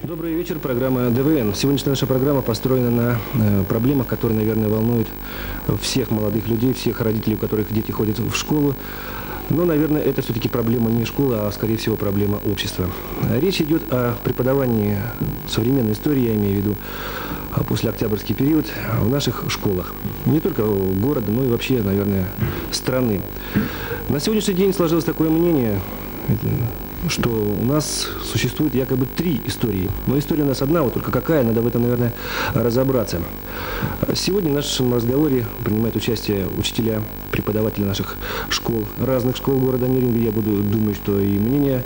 Добрый вечер, программа ДВН. Сегодняшняя наша программа построена на проблемах, которые, наверное, волнуют всех молодых людей, всех родителей, у которых дети ходят в школу. Но, наверное, это все-таки проблема не школы, а, скорее всего, проблема общества. Речь идет о преподавании современной истории, я имею в виду послеоктябрьский период, в наших школах. Не только города, но и вообще, наверное, страны. На сегодняшний день сложилось такое мнение, что у нас существует якобы 3 истории. Но история у нас одна, вот только какая, надо в этом, наверное, разобраться. Сегодня в нашем разговоре принимают участие учителя, преподаватели наших школ, разных школ города Неринга. Я думаю, что и мнения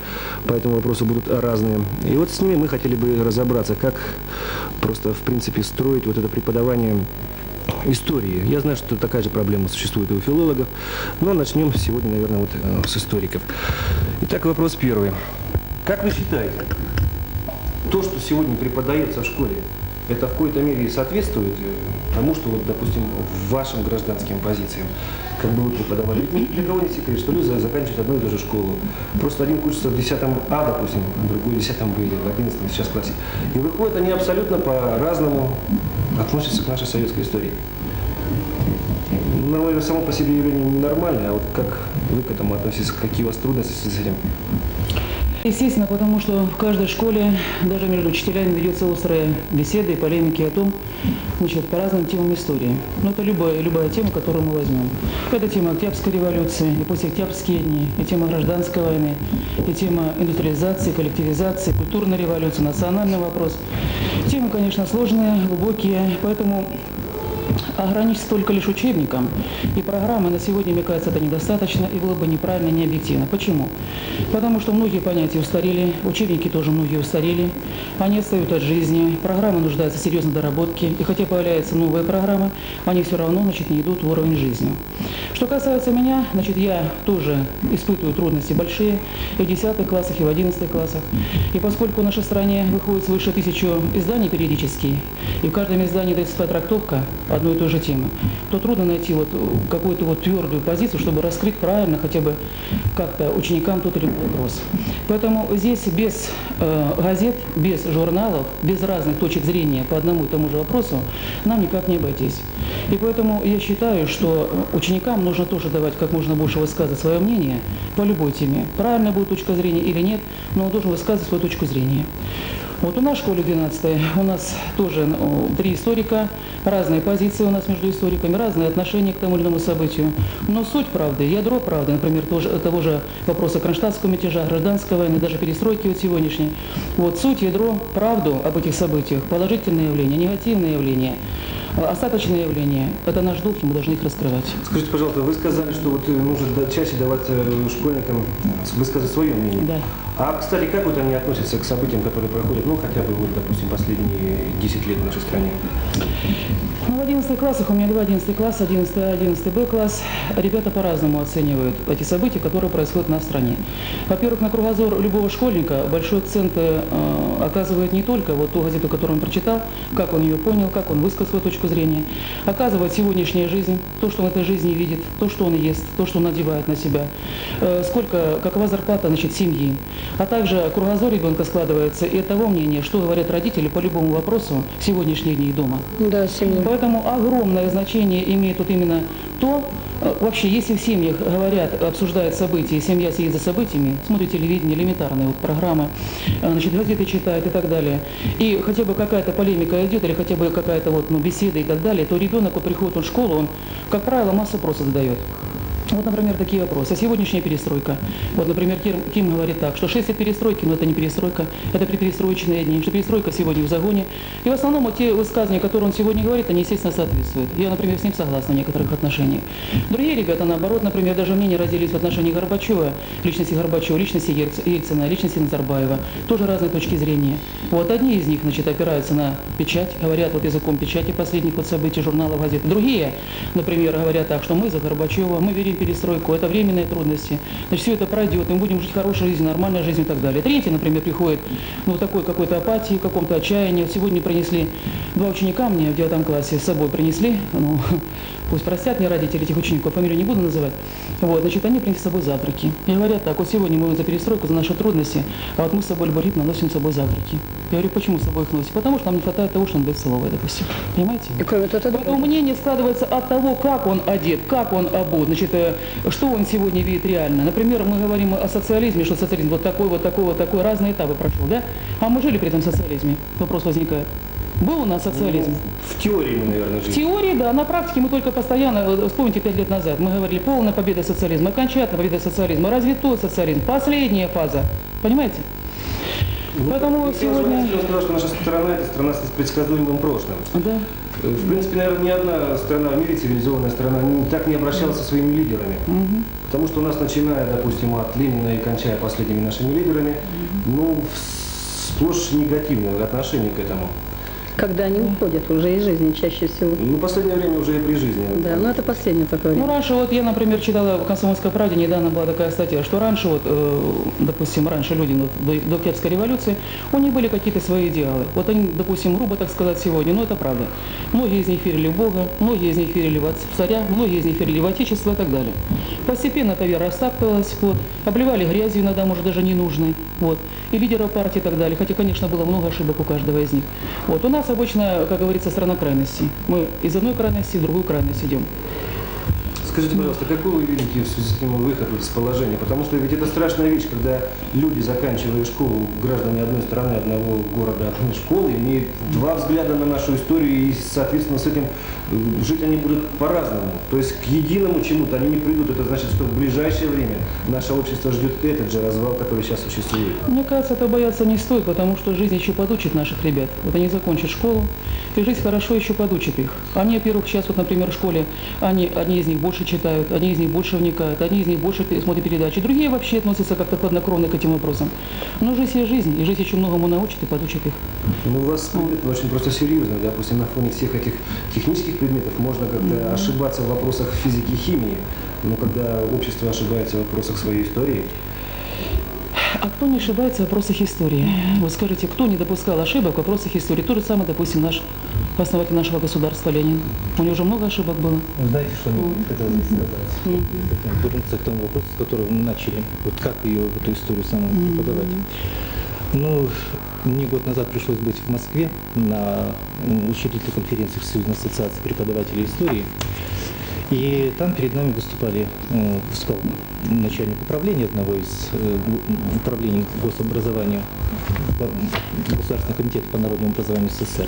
по этому вопросу будут разные. И вот с ними мы хотели бы разобраться, как просто, в принципе, строить вот это преподавание истории. Я знаю, что такая же проблема существует и у филологов, но начнем сегодня, наверное, вот с историков. Итак, вопрос первый. Как вы считаете, то, что сегодня преподается в школе, это в какой-то мере соответствует тому, что, вот, допустим, вашим гражданским позициям, как бы вы преподавали? Ведь для кого не секрет, что люди заканчивают одну и ту же школу. Просто один учится в 10 А, допустим, другой в 10 Б или в 11 сейчас классе. И выходят они абсолютно по-разному относятся к нашей советской истории. Наверное, само по себе явление ненормальное, а вот как вы к этому относитесь, какие у вас трудности с этим? Естественно, потому что в каждой школе, даже между учителями, ведется острая беседа и полемики о том, значит, по разным темам истории. Но это любая тема, которую мы возьмем. Это тема Октябрьской революции, и послеоктябрьские дни, и тема гражданской войны, и тема индустриализации, коллективизации, культурной революции, национальный вопрос. Темы, конечно, сложные, глубокие, поэтому ограничиться только лишь учебником и программой на сегодня, мне кажется, это недостаточно и было бы неправильно, не объективно. Почему? Потому что многие понятия устарели, учебники тоже многие устарели, они отстают от жизни, программы нуждаются в серьезной доработке, и хотя появляются новые программы, они все равно, значит, не идут в уровень жизни. Что касается меня, значит, я тоже испытываю трудности большие и в 10 классах, и в 11 классах. И поскольку в нашей стране выходит свыше 1000 изданий периодически, и в каждом издании дается своя трактовка одной и той же темы, то трудно найти вот какую-то вот твердую позицию, чтобы раскрыть правильно хотя бы как-то ученикам тот или иной вопрос. Поэтому здесь без газет, без журналов, без разных точек зрения по одному и тому же вопросу нам никак не обойтись. И поэтому я считаю, что ученикам нужно тоже давать как можно больше высказывать свое мнение по любой теме. Правильная будет точка зрения или нет, но он должен высказывать свою точку зрения. Вот у нас в школе 12 у нас тоже 3 историка, разные позиции у нас между историками, разные отношения к тому или иному событию. Но суть правды, ядро правды, например, того же вопроса кронштадтского мятежа, гражданской войны, даже перестройки вот сегодняшней. Вот суть, ядро, правду об этих событиях, положительные явления, негативные явления, остаточные явления, это наш долг, и мы должны их раскрывать. Скажите, пожалуйста, вы сказали, что вот нужно чаще давать школьникам высказать свое мнение. Да. А, кстати, как вот они относятся к событиям, которые проходят, ну, хотя бы, вот, допустим, последние 10 лет в нашей стране? Ну, в 11 классах, у меня 2 11 класса, 11 А, 11 Б класс, ребята по-разному оценивают эти события, которые происходят на стране. Во-первых, на кругозор любого школьника большой акцент оказывает не только вот ту газету, которую он прочитал, как он ее понял, как он высказал свою точку зрения, оказывает сегодняшняя жизнь, то, что он в этой жизни видит, то, что он ест, то, что он надевает на себя, какова зарплата, значит, семьи. А также кругозор ребенка складывается и от того мнения, что говорят родители по любому вопросу сегодняшних дней дома. Да, семья. Поэтому огромное значение имеет вот именно то, вообще, если в семьях говорят, обсуждают события, семья сидит за событиями, смотрит телевидение, элементарные вот программы, значит, газеты читает и так далее, и хотя бы какая-то полемика идет, или хотя бы какая-то вот, беседа и так далее, то ребенок, вот приходит в школу, он, как правило, массу вопросов задает. Вот, например, такие вопросы. Сегодняшняя перестройка. Вот, например, Ким говорит так, что 6 лет перестройки, но это не перестройка, это предперестроечные дни, что перестройка сегодня в загоне. И в основном вот те высказывания, которые он сегодня говорит, они, естественно, соответствуют. Я, например, с ним согласна в некоторых отношениях. Другие ребята, наоборот, например, даже мнения разделились в отношении Горбачева, личности Ельцина, личности Назарбаева. Тоже разные точки зрения. Вот одни из них, значит, опираются на печать, говорят вот языком печати последних вот событий, журналов, газет. Другие, например, говорят так, что мы за Горбачева, мы верим перестройку, это временные трудности. Значит, все это пройдет, и мы будем жить хорошей жизнью, нормальной жизнью и так далее. Третий, например, приходит в такой какой-то апатии, в каком-то отчаянии. Сегодня принесли 2 ученика мне в 9 классе с собой принесли, ну, пусть простят мне родители этих учеников, фамилию не буду называть. Вот, значит, они принесли с собой завтраки. И говорят так, вот сегодня мы за перестройку, за наши трудности, а вот мы с собой Либорит наносим с собой завтраки. Я говорю, почему с собой их носим? Потому что нам не хватает того, что он дает в столовой, допустим. Понимаете? И кроме того, поэтому мнение складывается от того, как он одет, как он обут, значит, что он сегодня видит реально. Например, мы говорим о социализме, что социализм вот такой, разные этапы прошел, да? А мы жили при этом социализме? Вопрос возникает. Был у нас социализм? Ну, в теории мы, наверное, жили. В теории, да. На практике мы только постоянно, вспомните, 5 лет назад, мы говорили, полная победа социализма, окончательная победа социализма, развитой социализм, последняя фаза. Понимаете? Ну, поэтому сегодня... Я сказал, что наша страна – это страна с предсказуемым прошлым. Да. В принципе, наверное, ни одна страна в мире, цивилизованная страна, так не обращалась со своими лидерами. Потому что у нас, начиная, допустим, от Ленина и кончая последними нашими лидерами, ну, сплошь негативное отношение к этому. Когда они уходят уже из жизни чаще всего. Ну, в последнее время уже и при жизни. Да, но это последнее такое время. Ну, раньше, вот я, например, читала в «Комсомольской правде», недавно была такая статья, что раньше, вот, допустим, раньше люди до Октябрьской революции, у них были какие-то свои идеалы. Вот они, допустим, грубо так сказать, сегодня, но это правда. Многие из них верили в Бога, многие из них верили в царя, многие из них верили в Отечество и так далее. Постепенно эта вера растаптывалась, вот, обливали грязью иногда, может, даже ненужной, вот, и лидеров партии и так далее. Хотя, конечно, было много ошибок у каждого из них. Вот, у нас обычно, как говорится, страна крайностей. Мы из одной крайности в другую крайность идем. Скажите, пожалуйста, какой вы видите в связи с этим выход из положения? Потому что ведь это страшная вещь, когда люди, заканчивая школу, граждане одной страны, одного города, одной школы, имеют 2 взгляда на нашу историю, и, соответственно, с этим жить они будут по-разному. То есть к единому чему-то они не придут. Это значит, что в ближайшее время наше общество ждет этот же развал, который сейчас существует. Мне кажется, это бояться не стоит, потому что жизнь еще подучит наших ребят. Вот они закончат школу, и жизнь хорошо еще подучит их. Они, во-первых, сейчас, вот, например, в школе, одни из них больше читают, одни из них больше вникают, одни из них больше смотрят передачи, другие вообще относятся как-то хладнокровно к этим вопросам. Но жизнь есть жизнь, и жизнь еще многому научит и подучит их. Ну, у вас предмет очень просто серьезный. Допустим, на фоне всех этих технических предметов можно как-то ошибаться в вопросах физики и химии, но когда общество ошибается в вопросах своей истории... А кто не ошибается в вопросах истории? Вот скажите, кто не допускал ошибок в вопросах истории? То же самое, допустим, наш основатель нашего государства Ленин. У него уже много ошибок было. Вы знаете, что мне хотелось бы сказать? Вернуться к тому вопросу, с которого мы начали. Вот как ее, эту историю самому преподавать? Ну, мне год назад пришлось быть в Москве на учредительной конференции Всесоюзной ассоциации преподавателей истории. И там перед нами выступал начальник управления одного из управлений гособразования, Государственного комитета по народному образованию СССР.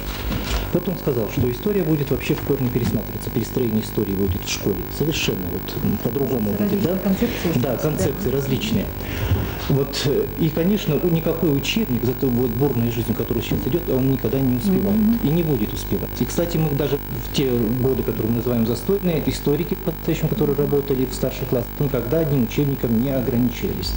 Вот он сказал, что история будет вообще в корне пересматриваться, перестроение истории будет в школе. Совершенно вот по-другому будет, да? Да, концепции различные. Вот, и, конечно, никакой учебник за ту вот бурную жизнь, которая сейчас идет, он никогда не успевает и не будет успевать. И, кстати, мы даже в те годы, которые мы называем застойные, историки, по-настоящему, которые работали в старших классах, никогда одним учебником не ограничивались.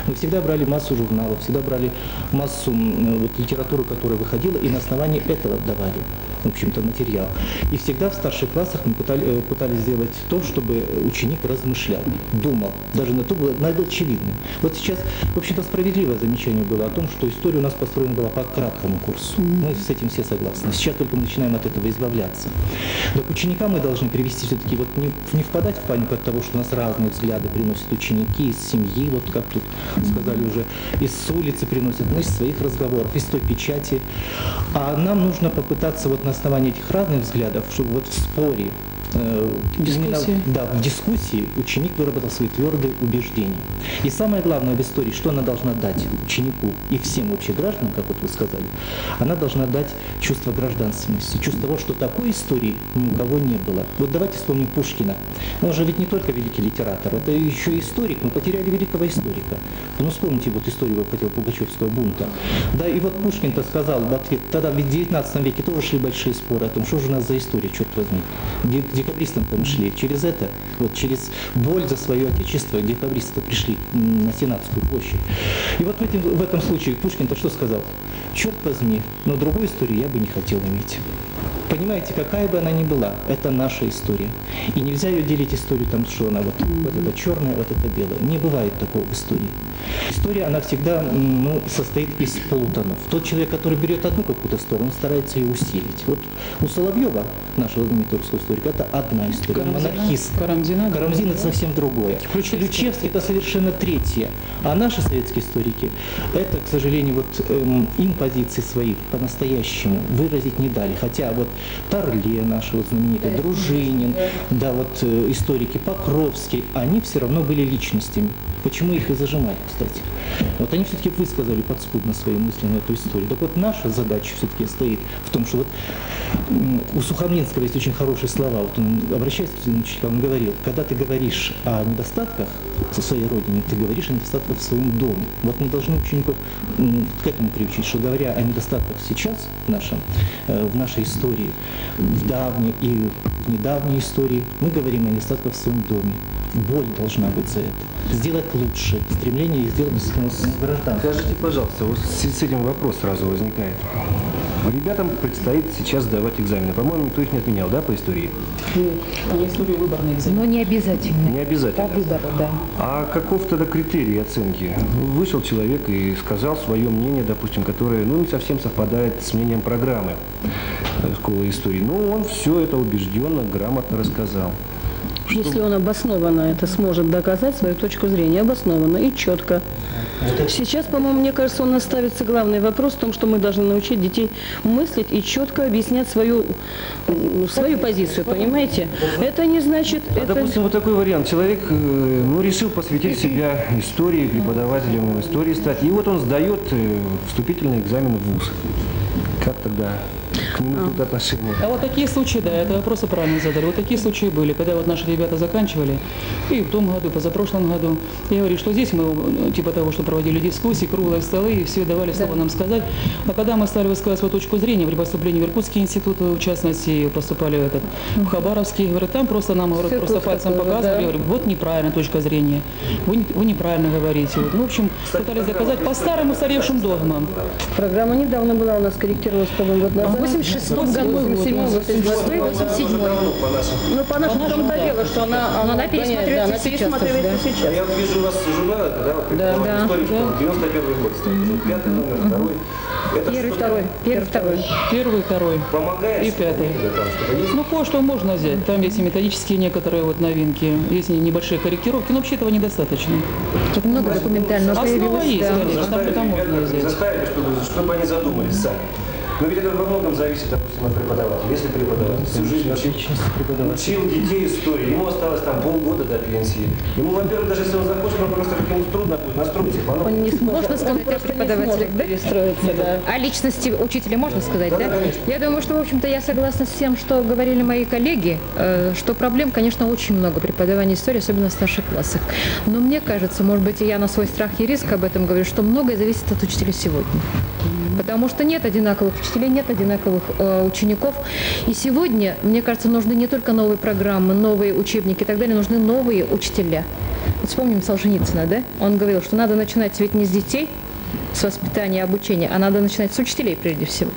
Мы всегда брали массу журналов, всегда брали массу вот, литературы, которая выходила, и на основании этого давали, в общем-то, материал. И всегда в старших классах мы пытались сделать то, чтобы ученик размышлял, думал, даже на то было очевидным. Вот сейчас, в общем-то, справедливое замечание было о том, что история у нас построена была по краткому курсу. Мы с этим все согласны. Сейчас только мы начинаем от этого избавляться. Так ученика мы должны привести все-таки, вот не впадать в панику от того, что у нас разные взгляды приносят ученики из семьи, вот как тут сказали уже, из улицы приносят, из своих разговоров, из той печати. А нам нужно попытаться вот на основании этих разных взглядов, чтобы вот в споре, именно, да, в дискуссии ученик выработал свои твердые убеждения. И самое главное в истории, что она должна дать ученику и всем вообще гражданам, как вот вы сказали, она должна дать чувство гражданственности, чувство того, что такой истории ни у кого не было. Вот давайте вспомним Пушкина. Он же ведь не только великий литератор, это еще историк. Мы потеряли великого историка. Ну, вспомните вот историю Пугачевского бунта. Да, и вот Пушкин-то сказал в ответ, тогда ведь в 19 веке тоже шли большие споры о том, что же у нас за история, черт возьми. Декабристам-то мы шли через это, вот через боль за свое отечество декабристы пришли на Сенатскую площадь. И вот в этом случае Пушкин-то что сказал? Черт возьми, но другой истории я бы не хотел иметь. Понимаете, какая бы она ни была, это наша история. И нельзя ее делить историю, там, что она вот это черное, вот это белое. Не бывает такого в истории. История, она всегда состоит из полутонов. Тот человек, который берет одну какую-то сторону, старается ее усилить. Вот у Соловьева, нашего знаменитого русского историка, это одна история. Монархист. Карамзин это совсем другое. Ключевский это совершенно третье. А наши советские историки, это, к сожалению, вот им позиции свои по-настоящему выразить не дали. Хотя вот Тарле наш вот знаменитый, Дружинин, да, вот историки Покровский, они все равно были личностями. Почему их и зажимали, кстати? Вот они все-таки высказали подспудно свои мысли на эту историю. Так вот наша задача все-таки стоит в том, что вот у Сухомлинского есть очень хорошие слова. Вот он, обращаясь к своим учителям, он говорил, когда ты говоришь о недостатках со своей родине, ты говоришь о недостатках в своем доме. Вот мы должны учеников к этому приучить, что говоря о недостатках сейчас в нашей истории, в давней и в недавней истории, мы говорим о недостатках в своем доме. Боль должна быть за это. Сделать лучше. Стремление сделать граждан. Скажите, пожалуйста, вот с этим вопрос сразу возникает. Ребятам предстоит сейчас сдавать экзамены. По-моему, никто их не отменял, да, по истории? Нет, по истории выборный экзамен. Но не обязательно. Не обязательно. По выбору, да. А каков тогда критерий оценки? Вышел человек и сказал свое мнение, допустим, которое не совсем совпадает с мнением программы школы истории. Но он все это убежденно, грамотно рассказал. Если он обоснованно это сможет доказать, свою точку зрения, обоснованно и четко. Сейчас, по-моему, мне кажется, у нас ставится главный вопрос в том, что мы должны научить детей мыслить и четко объяснять свою позицию, понимаете? Это не значит... Допустим, вот такой вариант. Человек решил посвятить себя истории, преподавателем истории стать. И вот он сдает вступительный экзамен в вуз. Как тогда к нему тут отношения? А вот такие случаи, да, это вопросы правильно задали. Вот такие случаи были, когда вот наши ребята заканчивали, и в том году, позапрошлом году. Я говорю, что здесь мы, типа того, что проводили дискуссии, круглые столы, и все давали слово нам сказать. А когда мы стали высказывать свою точку зрения при поступлении в Иркутский институт, в частности, поступали в Хабаровский, говорят, там просто нам просто пальцем показывали, говорю, вот неправильная точка зрения, вы неправильно говорите. Вот. Ну, в общем, пытались доказать по старым устаревшим догмам. Программа недавно была у нас, корректировалась, по-моему, год назад. В 86-м году, 87-й, 87-й. Ну, по нашему том-то дело, что она пересматривается сейчас. Я вижу у вас журналы, да, истории, 91-й год, пятый номер, второй. Первый, второй. Помогает? И пятый. Ну, кое-что можно взять. Там есть и методические некоторые вот новинки, есть небольшие корректировки, но вообще этого недостаточно. Тут много документального появилось. Основа есть, конечно, там это можно взять. Заставили, чтобы они задумались сами. Но ведь это во многом зависит, допустим, от преподавателя. Если преподаватель всю жизнь учил детей истории, ему осталось там полгода до пенсии. Ему, во-первых, даже если он захочет, он просто ему трудно будет настроиться. Он не можно сказать о преподавателях, да? Да. О личности учителя можно сказать, да? Конечно. Я думаю, что, в общем-то, я согласна с тем, что говорили мои коллеги, что проблем, конечно, очень много преподавания истории, особенно в старших классах. Но мне кажется, может быть, и я на свой страх и риск об этом говорю, что многое зависит от учителей сегодня. Потому что нет одинаковых учителей, нет одинаковых учеников. И сегодня, мне кажется, нужны не только новые программы, новые учебники и так далее, нужны новые учителя. Вот вспомним Солженицына, да? Он говорил, что надо начинать ведь не с детей, с воспитания, обучения, а надо начинать с учителей прежде всего.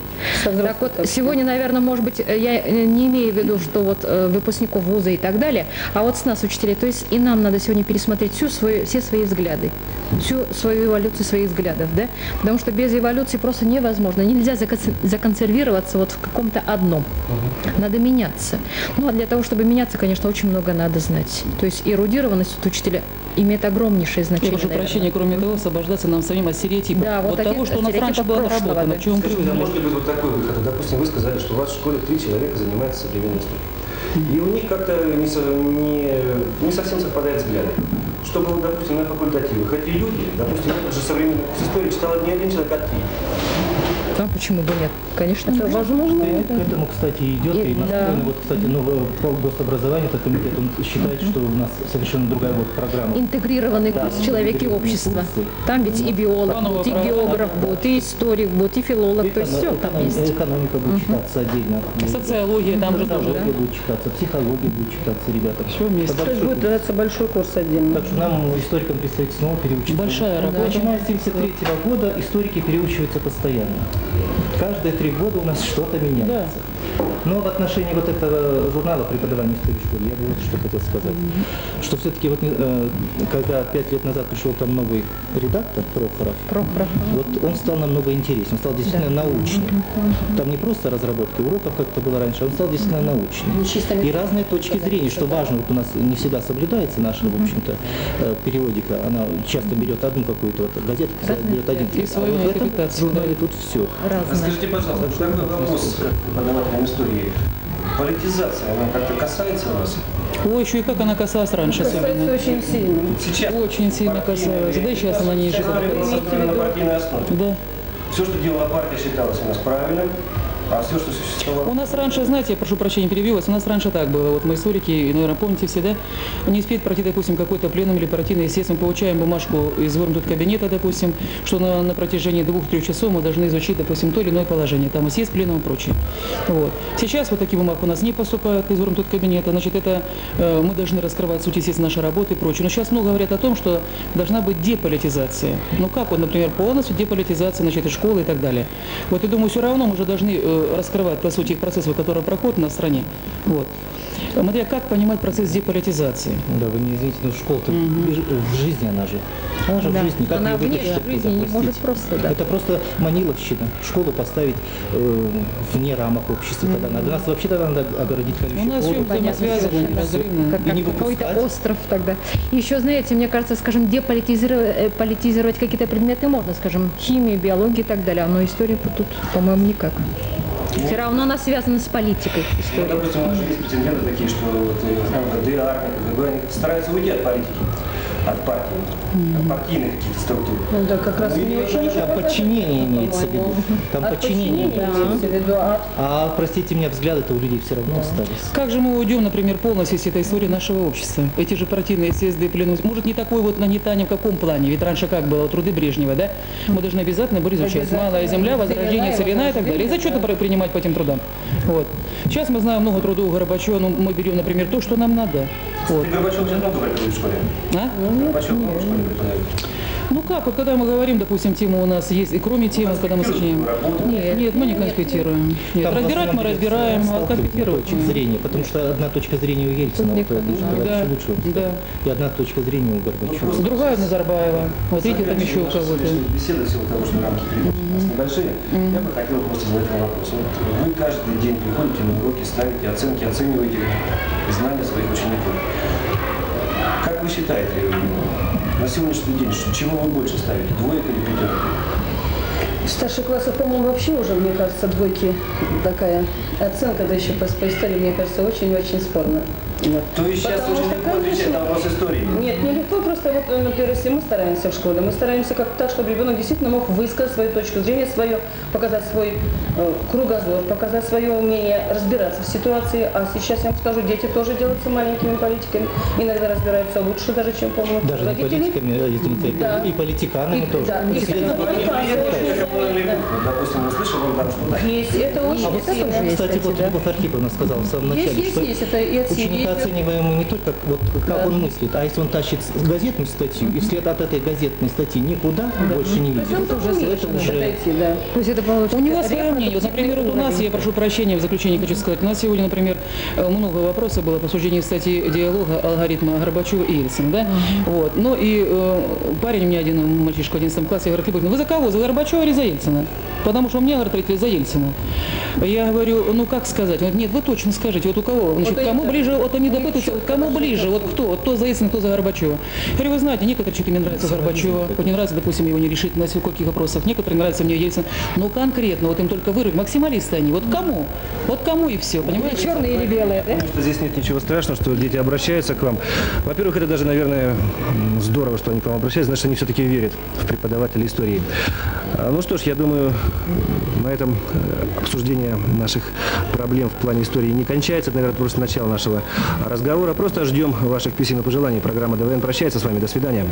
Так вот, сегодня, наверное, может быть, я не имею в виду, что вот выпускников вуза и так далее, а вот с нас, учителей. То есть и нам надо сегодня пересмотреть все свои взгляды, всю свою эволюцию своих взглядов, да? Потому что без эволюции просто невозможно. Нельзя законсервироваться вот в каком-то одном. Надо меняться. Ну, а для того, чтобы меняться, конечно, очень много надо знать. То есть эрудированность от учителя имеет огромнейшее значение. Я прошу прощения, кроме того, освобождаться нам самим от стереотипов. Да, вот того, что у нас раньше было наработано, к чему мы привыкли. Может ли быть вот такой выход? Допустим, вы сказали, что у вас в школе 3 человека занимаются современной историей. И у них как-то не совсем совпадают взгляды. Чтобы, допустим, на факультативах эти люди, допустим, этот же современный курс истории читал не один человек, а 3. А почему бы нет? Конечно, это возможно. К этому, кстати, идет и настроено. Вот, кстати, по гособразованию этот комитет, он считает, что у нас совершенно другая вот программа. Интегрированный курс «Человек и общество». Там ведь и биолог будет, и географ будет, и историк будет, и филолог. То есть все там есть. Экономика будет читаться отдельно. Социология там же тоже. Социология будет читаться, психология будет читаться, ребята. Все вместе. То есть будет даться большой курс отдельно. Так что нам, историкам, предстоит снова переучиться. Большая работа. Начиная с 1973 года историки переучиваются постоянно. Каждые 3 года у нас что-то меняется. Но в отношении вот этого журнала преподавания истории в школе я бы вот что хотел сказать. Что все-таки вот когда 5 лет назад пришел там новый редактор Прохоров, вот он стал намного интереснее, он стал действительно научным. Там не просто разработка уроков, как это было раньше, он стал действительно научным. И разные точки зрения, что важно, вот у нас не всегда соблюдается наша, в общем-то, периодика, она часто берет одну какую-то вот газету, берет один и свою в этом интерпретацию, журнале тут все. Скажите, пожалуйста, такой вопрос как преподавателям истории. Политизация, она как-то касается вас? Ой, еще и как она касалась раньше. Касается очень сильно. Сейчас Очень сильно касалась. Да и сейчас она не Сейчас она была на партийной основе. Да. Все, что делала партия, считалось у нас правильным. А все, что существовало... У нас раньше, знаете, я прошу прощения, перебью вас, у нас раньше так было, вот мы историки, и, наверное, помните все, да, не успеет пройти, допустим, какой-то пленум или партийный съезд, мы получаем бумажку из тут кабинета, допустим, что на протяжении 2-3 часов мы должны изучить, допустим, то или иное положение, там и съезд, пленум и прочее. Вот. Сейчас вот такие бумаги у нас не поступают из тут кабинета, значит, это мы должны раскрывать суть, естественно, нашей работы и прочее. Но сейчас много говорят о том, что должна быть деполитизация. Ну как вот, например, полностью деполитизация, значит, и школы и так далее. Вот я думаю, все равно мы уже должны раскрывать, по сути, их процессы, которые проходят на стране. Вот. Смотря как понимать процесс деполитизации. Да, вы не извините, но школа-то в жизни она же. Она же в жизни. Как она ее вне вытащить жизни оттуда, не может просто, да. Это просто маниловщина. Школу поставить вне рамок общества. Тогда надо. Нас вообще тогда надо огородить колючей У нас все взаимосвязано, неразрывно. Как какой-то остров тогда. Еще, знаете, мне кажется, скажем, деполитизировать какие-то предметы можно, скажем, химию, биологию и так далее, но история тут, по-моему, никак. Все равно она связана с политикой. Ну, допустим, у нас же есть претенденты такие, что вот МВД, армия, КГБ, они стараются уйти от политики, от партии, от партийных каких-то структур. Ну да, как раз не очень. Там подчинение имеется в виду. Там подчинение имеется в виду. А, простите меня, взгляды-то у людей все равно остались. Как же мы уйдем, например, полностью, если это история нашего общества? Эти же партийные съезды, пленумы. Может, не такое вот нагнетание в каком плане? Ведь раньше как было, труды Брежнева, да? Мы должны обязательно были изучать. Малая земля, возрождение целина и так далее. И зачеты принимать по этим трудам. Вот. Сейчас мы знаем много трудов Горбачева, но мы берем, например, то, что нам надо. Вот. Ты Горбачев сейчас много преподает в школе? А? Горбачев много в школе преподает? Ну как, вот когда мы говорим, допустим, тема у нас есть, и кроме темы, когда мы сочиняем. Нет, мы не конспектируем. Нет, разбирать мы разбираем, а конспектировать. Точек зрения, потому что одна точка зрения у Ельцина, вот, да, лучше вам да. и одна точка зрения у Горбачева. Другая у Назарбаева. Вот видите, там еще у кого-то. Беседа, всего того, что рамки передачи у нас небольшие, я бы хотел просто задать вам вопрос. Вот вы каждый день приходите на уроки, ставите оценки, оцениваете знания своих учеников. Как вы считаете, на сегодняшний день, чего вы больше ставите, двоек или пятерок? В старших классах, по-моему, вообще уже, мне кажется, двойки такая оценка, да еще по истории, мне кажется, очень-очень спорно. Вот. То есть сейчас Потому очень что, легко отвечать на вопрос истории? Нет, не легко, просто вот, например, если мы стараемся в школе, мы стараемся как так, чтобы ребенок действительно мог высказать свою точку зрения, свое, показать свой кругозор, показать свое умение разбираться в ситуации. А сейчас, я вам скажу, дети тоже делаются маленькими политиками, иногда разбираются лучше даже, чем, по-моему, даже не политиками, извините, да. И политиканами тоже. Да, допустим, не слышал, он там что-то. есть, это очень сильно. Кстати, вот Любовь Архиповна сказала в самом начале, что это и ученика оцениваем не только как он мыслит, а если он тащит газетную статью, и вслед от этой газетной статьи никуда больше не видит, это уже... То есть это получается... У него свое мнение. Вот, например, вот у нас, я прошу прощения, в заключение хочу сказать, у нас сегодня, например, много вопросов было по обсуждению статьи диалога алгоритма Горбачева и Ельцина, да? Вот. Ну и парень у меня один, мальчишка в 11 классе, говорит: Любовь, вы за кого, за Горбачева или за Ельцина? Потому что у меня, говорит, родители за Ельцина. Я говорю, ну как сказать? Он говорит: нет, вы точно скажите, вот у кого? Значит, кому ближе, вот они допытываются, кому ближе, вот кто за Ельцина, кто за Горбачева. Я говорю, вы знаете, некоторые человеки мне нравятся Горбачева, вот не нравится, допустим, его нерешительность в каких вопросах, некоторые нравятся мне Ельцин, но конкретно, вот им только вырвать, максималисты они, вот кому и все, понимаете? Черные или белые, да? Что здесь нет ничего страшного, что дети обращаются к вам. Во-первых, это даже, наверное, здорово, что они к вам обращаются, значит, они все-таки верят в преподавателей истории. Ну что ж, я думаю, на этом обсуждение наших проблем в плане истории не кончается. Это, наверное, просто начало нашего разговора. Просто ждем ваших писем и пожеланий. Программа ДВН прощается с вами. До свидания.